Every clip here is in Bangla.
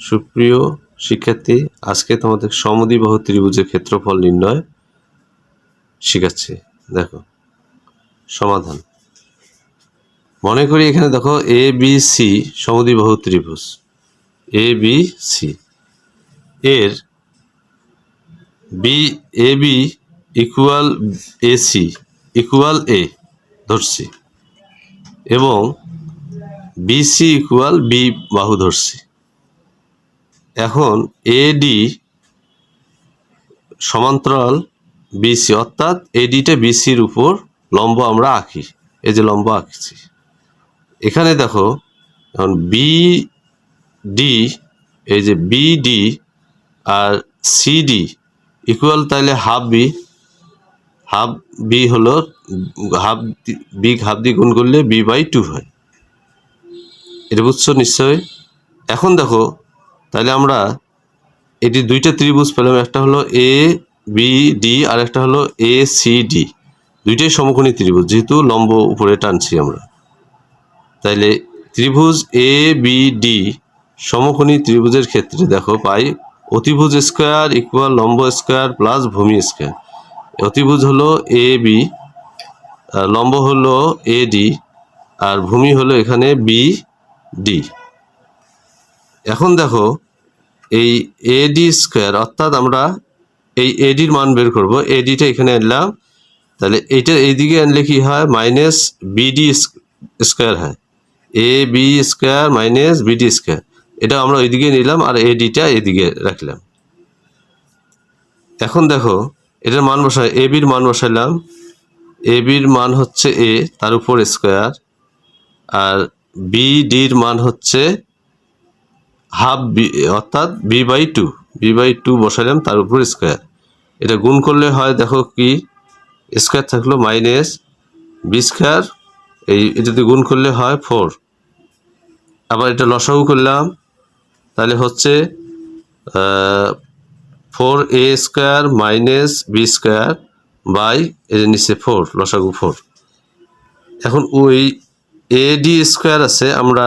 সুপ্রিয় শিক্ষার্থী, আজকে তোমাদের সমদ্বিবাহু ত্রিভুজের ক্ষেত্রফল নির্ণয় শিখাচ্ছি। দেখো সমাধান। মনে করি এখানে দেখো এ বি সি সমদ্বিবাহু ত্রিভুজ এ বি সি, এর B A B equal A C equal A ধরছি এবং বিসি ইকুয়াল বি বাহু ধরছি। এখন এডি সমান্তরাল বিসি, অর্থাৎ এডিটা বিসির উপর লম্ব আমরা আঁকি। এই যে লম্ব আঁকছি এখানে দেখো। এখন বিডি, এই যে বিডি আর সিডি ইকুয়াল, তাহলে হাফ বি হলো হাফ বি গুণ করলে বি/2 হয়। এটা বুঝছো নিশ্চয়। এখন দেখো তাহলে আমরা এটি দুইটা ত্রিভুজ পেলাম, একটা হলো এ বি ডি আর একটা হলো এ সি ডি। দুইটাই সমকোণী ত্রিভুজ, যেহেতু লম্ব উপরে টানছি আমরা। তাইলে ত্রিভুজ এ বি ডি সমকোণী ত্রিভুজের ক্ষেত্রে দেখো পাই অতিভুজ স্কোয়ার ইকুয়াল লম্ব স্কোয়ার প্লাস ভূমি স্কোয়ার। অতিভুজ হলো এ বি, লম্ব হলো এ ডি আর ভূমি হলো এখানে বি ডি। এখন দেখো এই এডি স্কোয়ার, অর্থাৎ আমরা এই এডির মান বের করব। এডিটা এখানে আনলাম, তাহলে এইটা এইদিকে আনলে কি হয়, মাইনাস বিডি স্কোয়ার হয়। A B square minus BD square, এটা আমরা ওইদিকে নিলাম আর এডিটা এদিকে রাখলাম। এখন দেখো এটার মান বসাই, এ বির মান বসাইলাম। এ বির মান হচ্ছে এ, তার উপর স্কোয়ার, আর বিডির মান হচ্ছে হাফ বি, অর্থাৎ বি/2 বসাইলাম, তার উপর স্কোয়ার। এটা গুণ করলে হয় দেখো কি, স্কোয়ার থাকলো মাইনাস বি স্কোয়ার, এটাতে গুণ করলে হয় 4। আবার এটা লসাগু করলাম, তাহলে হচ্ছে 4a square minus B square by এর নিচে 4, লসাগু 4। এখন ওই এডি স্কোয়ার আছে, আমরা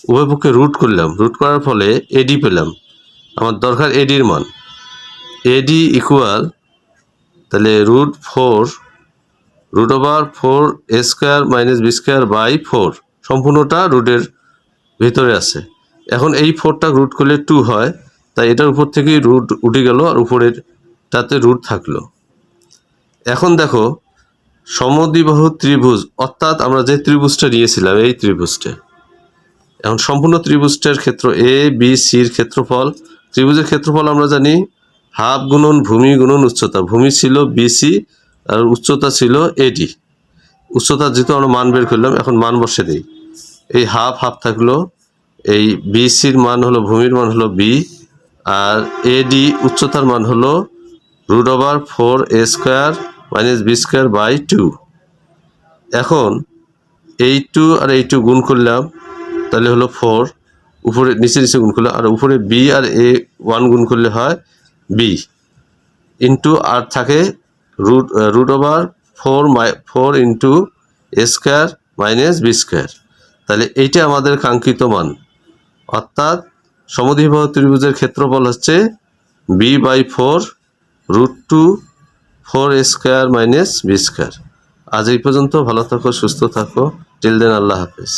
উভয় পক্ষে রুট করলাম, রুট করার ফলে এডি পেলাম। আমার দরকার এডির মান। এডি ইকুয়াল, তাহলে √4 a square minus B square by 4, সম্পূর্ণটা রুটের ভিতরে আছে। এখন এই 4টা রুট করলে 2 হয়, তাই এটার উপর থেকেই রুট উঠে গেল আর উপরের তাতে রুট থাকলো। এখন দেখো সমদ্বিবাহু ত্রিভুজ, অর্থাৎ আমরা যে ত্রিভুজটা নিয়েছিলাম এই ত্রিভুজটা, এখন সম্পূর্ণ ত্রিভুজটার ক্ষেত্র এ বি সির ক্ষেত্রফল, ত্রিভুজের ক্ষেত্রফল আমরা জানি হাফ গুণন ভূমি গুণন উচ্চতা। ভূমি ছিল বিসি আর উচ্চতা ছিল এডি। উচ্চতা যেহেতু আমরা মান বের করলাম, এখন মান বসে দিই। এই হাফ থাকলো, এই বিসির মান হলো, ভূমির মান হলো বি, আর এডি উচ্চতার মান হলো √4 a square minus B square by 2। এখন এই 2 আর এই 2 গুণ করলাম, তাহলে হলো 4, উপরে নিচে গুণ করলাম, আর উপরে বি আর এ 1 গুণ করলে হয় বি ইন্টু, আর থাকে √4 ইন্টু এ স্কোয়ার মাইনাস বি স্কোয়ার। তাহলে এইটা আমাদের কাঙ্ক্ষিত মান, অর্থাৎ সমদ্বিবাহু ত্রিভুজের ক্ষেত্রফল হচ্ছে b/4 √4 a square minus B square. আজ এই পর্যন্ত। ভালো থাকো, সুস্থ থাকো। টিল দেন, আল্লাহ হাফেজ।